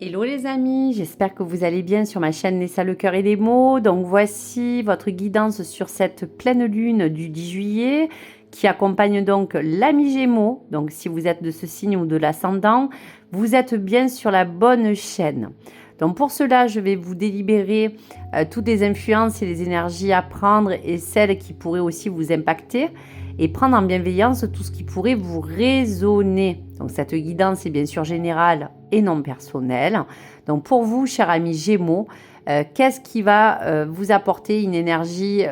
Hello les amis, j'espère que vous allez bien sur ma chaîne Nessa le cœur et les mots. Donc voici votre guidance sur cette pleine lune du 10 juillet qui accompagne donc l'ami Gémeaux. Donc si vous êtes de ce signe ou de l'ascendant, vous êtes bien sur la bonne chaîne. Donc pour cela, je vais vous délibérer toutes les influences et les énergies à prendre et celles qui pourraient aussi vous impacter et prendre en bienveillance tout ce qui pourrait vous résonner. Donc cette guidance est bien sûr générale et non personnelle. Donc pour vous, cher ami Gémeaux, qu'est-ce qui va vous apporter une énergie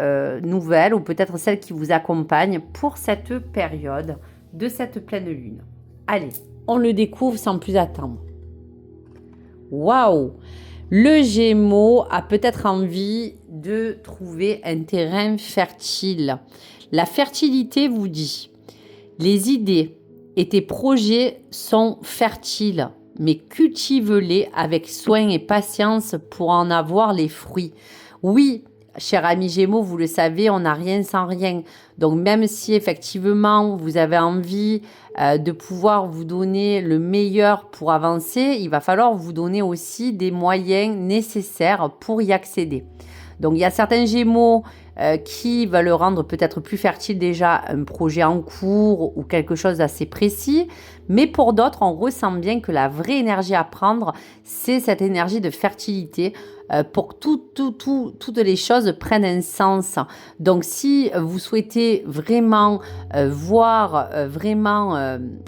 nouvelle ou peut-être celle qui vous accompagne pour cette période de cette pleine lune? Allez, on le découvre sans plus attendre. Waouh! Le Gémeaux a peut-être envie de trouver un terrain fertile. La fertilité vous dit, les idées et tes projets sont fertiles, mais cultive-les avec soin et patience pour en avoir les fruits. Oui, cher ami Gémeaux, vous le savez, on n'a rien sans rien. Donc même si effectivement vous avez envie de pouvoir vous donner le meilleur pour avancer, il va falloir vous donner aussi des moyens nécessaires pour y accéder. Donc il y a certains Gémeaux qui va le rendre peut-être plus fertile déjà un projet en cours ou quelque chose d'assez précis. Mais pour d'autres, on ressent bien que la vraie énergie à prendre, c'est cette énergie de fertilité pour que toutes les choses prennent un sens. Donc si vous souhaitez vraiment voir,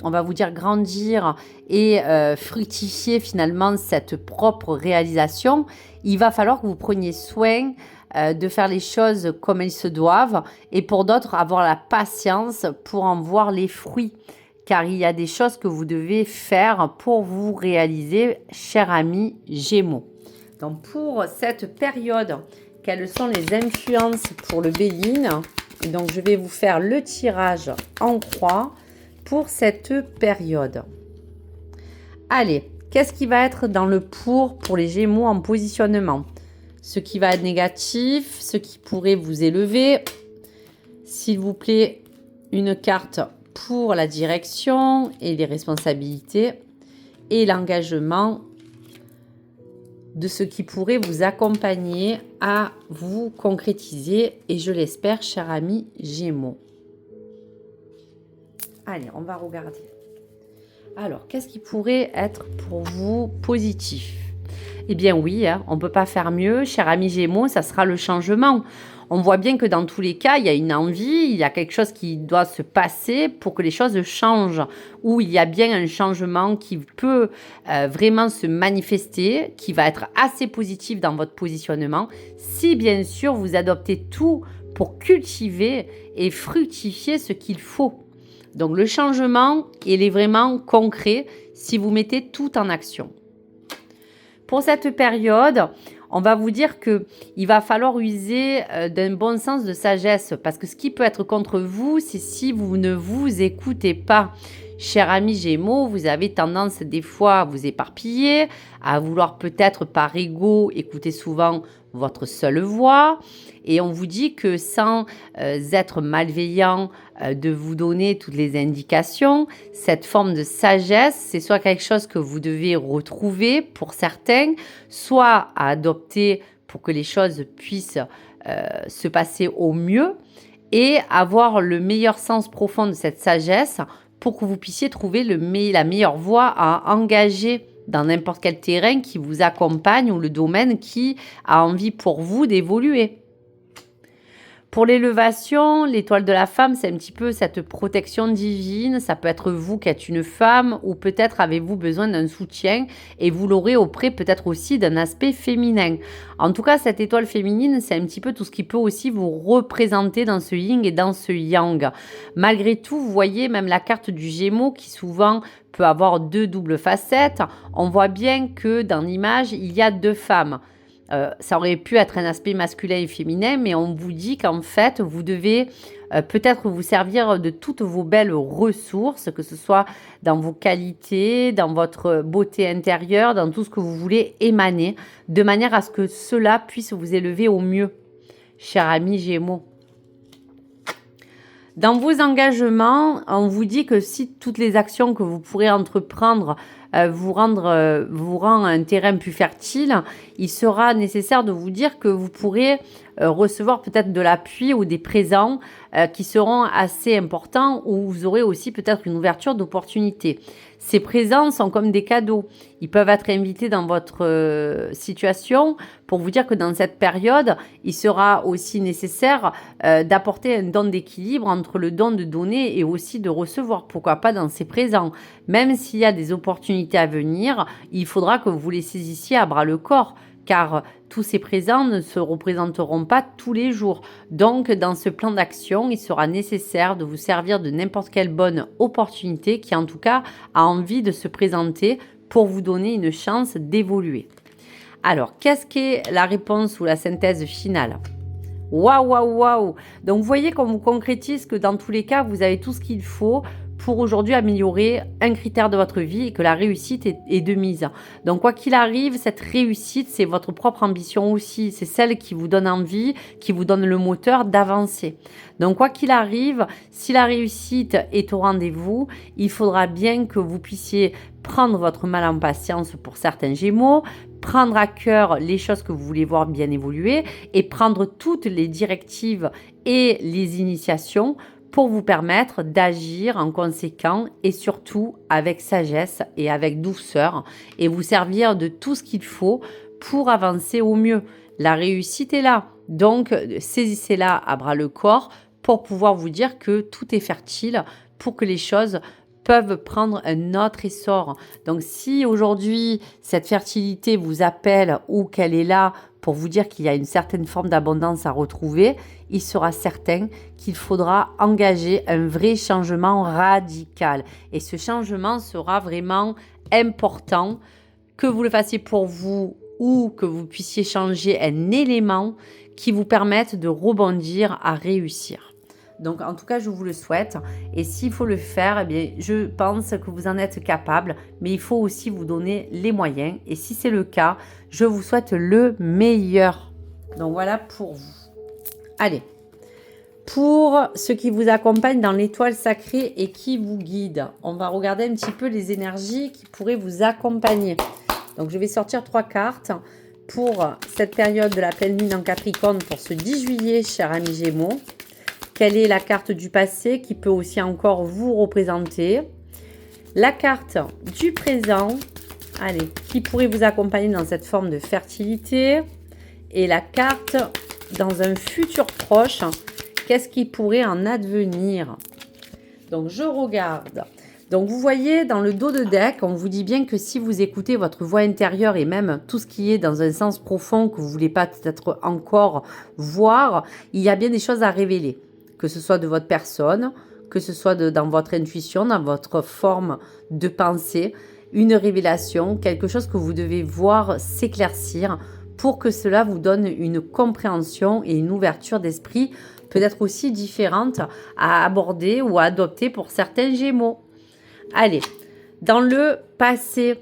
on va vous dire grandir et fructifier finalement cette propre réalisation, il va falloir que vous preniez soin de faire les choses comme elles se doivent et pour d'autres avoir la patience pour en voir les fruits car il y a des choses que vous devez faire pour vous réaliser, cher ami Gémeaux. Donc pour cette période, quelles sont les influences pour le Béline? Donc je vais vous faire le tirage en croix pour cette période. Allez, qu'est-ce qui va être dans le pour les Gémeaux en positionnement? Ce qui va être négatif, ce qui pourrait vous élever. S'il vous plaît, une carte pour la direction et les responsabilités et l'engagement de ce qui pourrait vous accompagner à vous concrétiser et je l'espère, cher ami Gémeaux. Allez, on va regarder. Alors, qu'est-ce qui pourrait être pour vous positif? Eh bien oui, hein, on ne peut pas faire mieux, cher ami Gémeaux, ça sera le changement. On voit bien que dans tous les cas, il y a une envie, il y a quelque chose qui doit se passer pour que les choses changent, ou il y a bien un changement qui peut vraiment se manifester, qui va être assez positif dans votre positionnement, si bien sûr vous adoptez tout pour cultiver et fructifier ce qu'il faut. Donc le changement, il est vraiment concret si vous mettez tout en action. Pour cette période, on va vous dire qu'il va falloir user d'un bon sens de sagesse parce que ce qui peut être contre vous, c'est si vous ne vous écoutez pas. Cher ami Gémeaux, vous avez tendance des fois à vous éparpiller, à vouloir peut-être par ego écouter souvent votre seule voix. Et on vous dit que sans être malveillant, de vous donner toutes les indications, cette forme de sagesse, c'est soit quelque chose que vous devez retrouver pour certains, soit à adopter pour que les choses puissent se passer au mieux et avoir le meilleur sens profond de cette sagesse pour que vous puissiez trouver la meilleure voie à engager dans n'importe quel terrain qui vous accompagne ou le domaine qui a envie pour vous d'évoluer. Pour l'élévation, l'étoile de la femme, c'est un petit peu cette protection divine. Ça peut être vous qui êtes une femme ou peut-être avez-vous besoin d'un soutien et vous l'aurez auprès peut-être aussi d'un aspect féminin. En tout cas, cette étoile féminine, c'est un petit peu tout ce qui peut aussi vous représenter dans ce yin et dans ce yang. Malgré tout, vous voyez même la carte du Gémeaux qui souvent peut avoir deux doubles facettes. On voit bien que dans l'image, il y a deux femmes. Ça aurait pu être un aspect masculin et féminin, mais on vous dit qu'en fait, vous devez peut-être vous servir de toutes vos belles ressources, que ce soit dans vos qualités, dans votre beauté intérieure, dans tout ce que vous voulez émaner, de manière à ce que cela puisse vous élever au mieux, cher ami Gémeaux. Dans vos engagements, on vous dit que si toutes les actions que vous pourrez entreprendre vous rend un terrain plus fertile, il sera nécessaire de vous dire que vous pourrez recevoir peut-être de l'appui ou des présents qui seront assez importants, ou vous aurez aussi peut-être une ouverture d'opportunités. Ces présents sont comme des cadeaux. Ils peuvent être invités dans votre situation pour vous dire que dans cette période, il sera aussi nécessaire d'apporter un don d'équilibre entre le don de donner et aussi de recevoir. Pourquoi pas dans ces présents? Même s'il y a des opportunités à venir, il faudra que vous les saisissiez à bras le corps, car tous ces présents ne se représenteront pas tous les jours. Donc, dans ce plan d'action, il sera nécessaire de vous servir de n'importe quelle bonne opportunité qui, en tout cas, a envie de se présenter pour vous donner une chance d'évoluer. Alors, qu'est-ce qu'est la réponse ou la synthèse finale? Waouh, waouh, waouh! Donc, vous voyez qu'on vous concrétise que dans tous les cas, vous avez tout ce qu'il faut pour aujourd'hui améliorer un critère de votre vie et que la réussite est de mise. Donc, quoi qu'il arrive, cette réussite, c'est votre propre ambition aussi. C'est celle qui vous donne envie, qui vous donne le moteur d'avancer. Donc, quoi qu'il arrive, si la réussite est au rendez-vous, il faudra bien que vous puissiez prendre votre mal en patience pour certains Gémeaux, prendre à cœur les choses que vous voulez voir bien évoluer et prendre toutes les directives et les initiations pour vous permettre d'agir en conséquent et surtout avec sagesse et avec douceur et vous servir de tout ce qu'il faut pour avancer au mieux. La réussite est là, donc saisissez-la à bras le corps pour pouvoir vous dire que tout est fertile pour que les choses peuvent prendre un autre essor. Donc si aujourd'hui cette fertilité vous appelle ou qu'elle est là pour vous dire qu'il y a une certaine forme d'abondance à retrouver, il sera certain qu'il faudra engager un vrai changement radical. Et ce changement sera vraiment important, que vous le fassiez pour vous ou que vous puissiez changer un élément qui vous permette de rebondir à réussir. Donc, en tout cas, je vous le souhaite. Et s'il faut le faire, eh bien, je pense que vous en êtes capable. Mais il faut aussi vous donner les moyens. Et si c'est le cas, je vous souhaite le meilleur. Donc, voilà pour vous. Allez. Pour ceux qui vous accompagnent dans l'étoile sacrée et qui vous guident, on va regarder un petit peu les énergies qui pourraient vous accompagner. Donc, je vais sortir 3 cartes pour cette période de la pleine lune en Capricorne pour ce 10 juillet, chers amis Gémeaux. Quelle est la carte du passé qui peut aussi encore vous représenter? La carte du présent, allez, qui pourrait vous accompagner dans cette forme de fertilité? Et la carte dans un futur proche, qu'est-ce qui pourrait en advenir? Donc, je regarde. Donc, vous voyez, dans le dos de deck, on vous dit bien que si vous écoutez votre voix intérieure et même tout ce qui est dans un sens profond que vous ne voulez pas peut-être encore voir, il y a bien des choses à révéler. Que ce soit de votre personne, que ce soit dans votre intuition, dans votre forme de pensée, une révélation, quelque chose que vous devez voir s'éclaircir pour que cela vous donne une compréhension et une ouverture d'esprit peut-être aussi différente à aborder ou à adopter pour certains Gémeaux. Allez, dans le passé,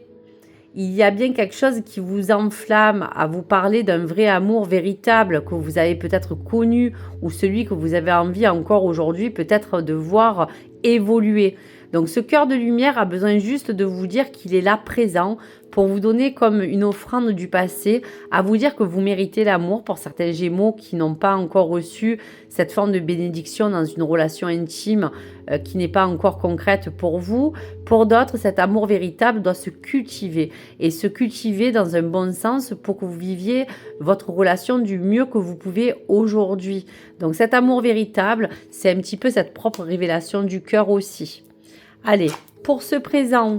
il y a bien quelque chose qui vous enflamme à vous parler d'un vrai amour véritable que vous avez peut-être connu ou celui que vous avez envie encore aujourd'hui peut-être de voir évoluer. Donc ce cœur de lumière a besoin juste de vous dire qu'il est là présent pour vous donner comme une offrande du passé, à vous dire que vous méritez l'amour pour certains Gémeaux qui n'ont pas encore reçu cette forme de bénédiction dans une relation intime qui n'est pas encore concrète pour vous. Pour d'autres, cet amour véritable doit se cultiver et se cultiver dans un bon sens pour que vous viviez votre relation du mieux que vous pouvez aujourd'hui. Donc cet amour véritable, c'est un petit peu cette propre révélation du cœur aussi. Allez, pour ce présent,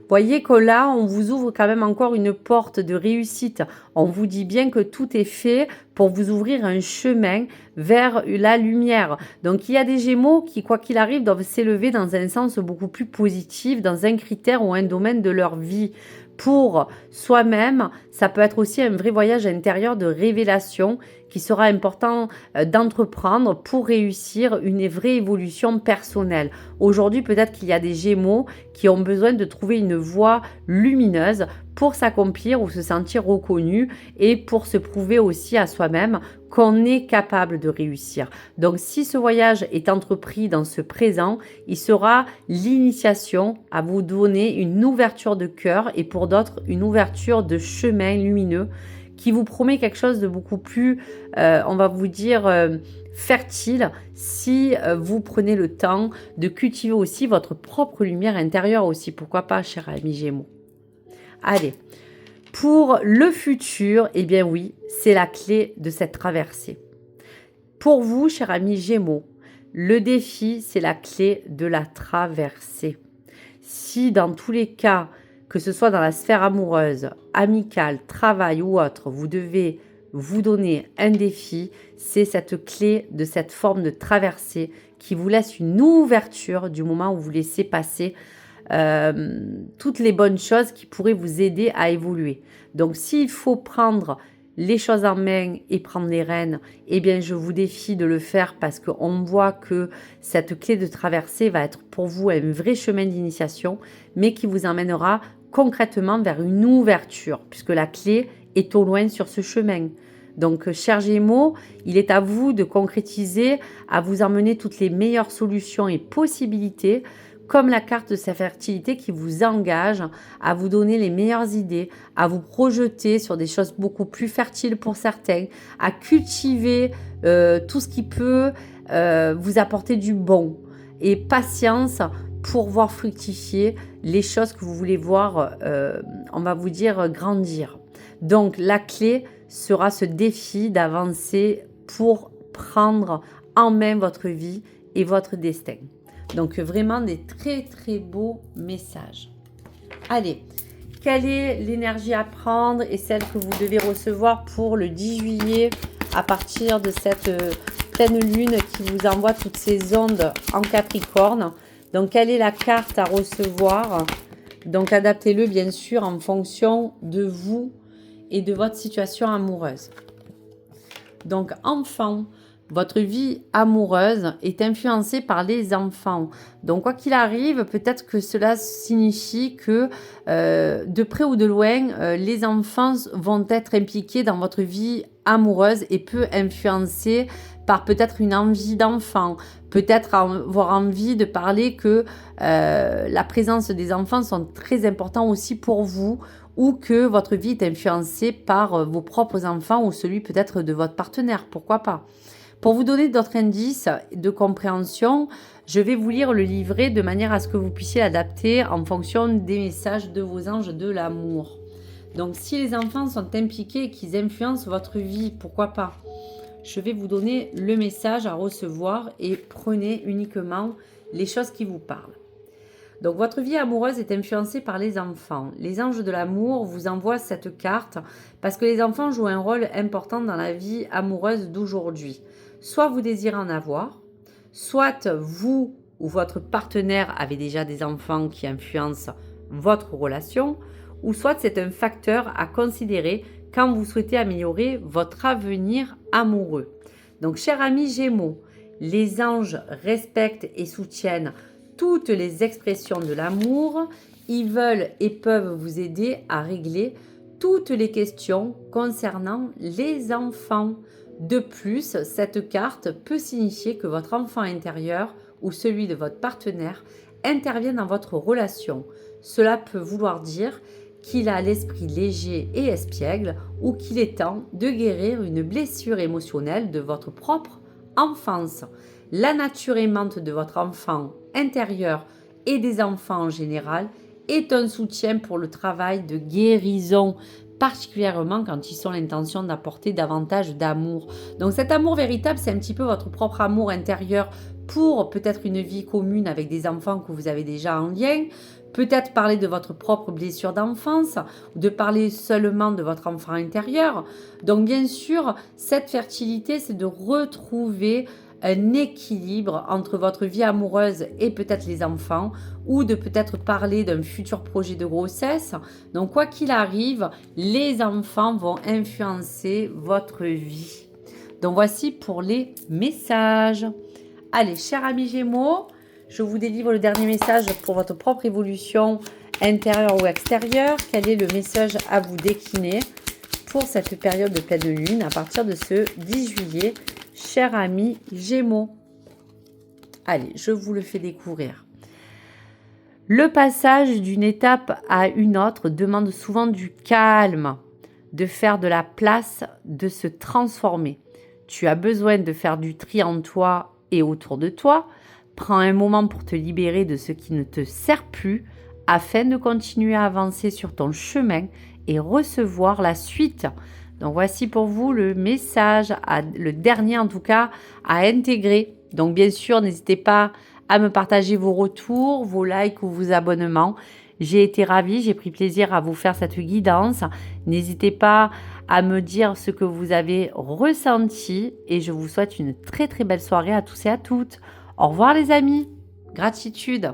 voyez que là, on vous ouvre quand même encore une porte de réussite. On vous dit bien que tout est fait pour vous ouvrir un chemin vers la lumière. Donc, il y a des Gémeaux qui, quoi qu'il arrive, doivent s'élever dans un sens beaucoup plus positif, dans un critère ou un domaine de leur vie. Pour soi-même, ça peut être aussi un vrai voyage intérieur de révélation qui sera important d'entreprendre pour réussir une vraie évolution personnelle. Aujourd'hui, peut-être qu'il y a des Gémeaux qui ont besoin de trouver une voie lumineuse pour s'accomplir ou se sentir reconnu et pour se prouver aussi à soi-même qu'on est capable de réussir. Donc si ce voyage est entrepris dans ce présent, il sera l'initiation à vous donner une ouverture de cœur et pour d'autres une ouverture de chemin lumineux qui vous promet quelque chose de beaucoup plus, on va vous dire, fertile si vous prenez le temps de cultiver aussi votre propre lumière intérieure aussi. Pourquoi pas, cher ami Gémeaux. Allez, pour le futur, eh bien oui, c'est la clé de cette traversée. Pour vous, cher ami Gémeaux, le défi, c'est la clé de la traversée. Si dans tous les cas, que ce soit dans la sphère amoureuse, amicale, travail ou autre, vous devez vous donner un défi, c'est cette clé de cette forme de traversée qui vous laisse une ouverture du moment où vous laissez passer toutes les bonnes choses qui pourraient vous aider à évoluer. Donc s'il faut prendre les choses en main et prendre les rênes, eh bien je vous défie de le faire parce qu'on voit que cette clé de traversée va être pour vous un vrai chemin d'initiation, mais qui vous emmènera concrètement vers une ouverture, puisque la clé est au loin sur ce chemin. Donc, chers Gémeaux, il est à vous de concrétiser, à vous emmener toutes les meilleures solutions et possibilités, comme la carte de sa fertilité qui vous engage à vous donner les meilleures idées, à vous projeter sur des choses beaucoup plus fertiles pour certains, à cultiver tout ce qui peut vous apporter du bon et patience pour voir fructifier les choses que vous voulez voir, on va vous dire, grandir. Donc, la clé sera ce défi d'avancer pour prendre en main votre vie et votre destin. Donc, vraiment des très, très beaux messages. Allez, quelle est l'énergie à prendre et celle que vous devez recevoir pour le 10 juillet à partir de cette pleine lune qui vous envoie toutes ces ondes en Capricorne? Donc, quelle est la carte à recevoir? Donc, adaptez-le bien sûr en fonction de vous et de votre situation amoureuse. Donc, enfant, votre vie amoureuse est influencée par les enfants. Donc, quoi qu'il arrive, peut-être que cela signifie que de près ou de loin, les enfants vont être impliqués dans votre vie amoureuse et peut influencer par peut-être une envie d'enfant, peut-être avoir envie de parler que la présence des enfants sont très importants aussi pour vous, ou que votre vie est influencée par vos propres enfants ou celui peut-être de votre partenaire, pourquoi pas. Pour vous donner d'autres indices de compréhension, je vais vous lire le livret de manière à ce que vous puissiez l'adapter en fonction des messages de vos anges de l'amour. Donc si les enfants sont impliqués et qu'ils influencent votre vie, pourquoi pas. Je vais vous donner le message à recevoir et prenez uniquement les choses qui vous parlent. Donc, votre vie amoureuse est influencée par les enfants. Les anges de l'amour vous envoient cette carte parce que les enfants jouent un rôle important dans la vie amoureuse d'aujourd'hui. Soit vous désirez en avoir, soit vous ou votre partenaire avez déjà des enfants qui influencent votre relation, ou soit c'est un facteur à considérer quand vous souhaitez améliorer votre avenir amoureux. Donc, chers amis Gémeaux, les anges respectent et soutiennent toutes les expressions de l'amour. Ils veulent et peuvent vous aider à régler toutes les questions concernant les enfants. De plus, cette carte peut signifier que votre enfant intérieur ou celui de votre partenaire intervient dans votre relation. Cela peut vouloir dire qu'il a l'esprit léger et espiègle ou qu'il est temps de guérir une blessure émotionnelle de votre propre enfance. La nature aimante de votre enfant intérieur et des enfants en général est un soutien pour le travail de guérison, particulièrement quand ils ont l'intention d'apporter davantage d'amour. Donc cet amour véritable, c'est un petit peu votre propre amour intérieur pour peut-être une vie commune avec des enfants que vous avez déjà en lien, peut-être parler de votre propre blessure d'enfance, de parler seulement de votre enfant intérieur. Donc bien sûr, cette fertilité, c'est de retrouver un équilibre entre votre vie amoureuse et peut-être les enfants, ou de peut-être parler d'un futur projet de grossesse. Donc quoi qu'il arrive, les enfants vont influencer votre vie. Donc voici pour les messages. Allez, chers amis Gémeaux, je vous délivre le dernier message pour votre propre évolution intérieur ou extérieur, quel est le message à vous décliner pour cette période de pleine lune à partir de ce 10 juillet, chers amis Gémeaux? Allez, je vous le fais découvrir. Le passage d'une étape à une autre demande souvent du calme, de faire de la place, de se transformer. Tu as besoin de faire du tri en toi et autour de toi. Prends un moment pour te libérer de ce qui ne te sert plus afin de continuer à avancer sur ton chemin et recevoir la suite. Donc voici pour vous le message, le dernier en tout cas, à intégrer. Donc bien sûr, n'hésitez pas à me partager vos retours, vos likes ou vos abonnements. J'ai été ravie, j'ai pris plaisir à vous faire cette guidance. N'hésitez pas à me dire ce que vous avez ressenti et je vous souhaite une très très belle soirée à tous et à toutes. Au revoir les amis, gratitude.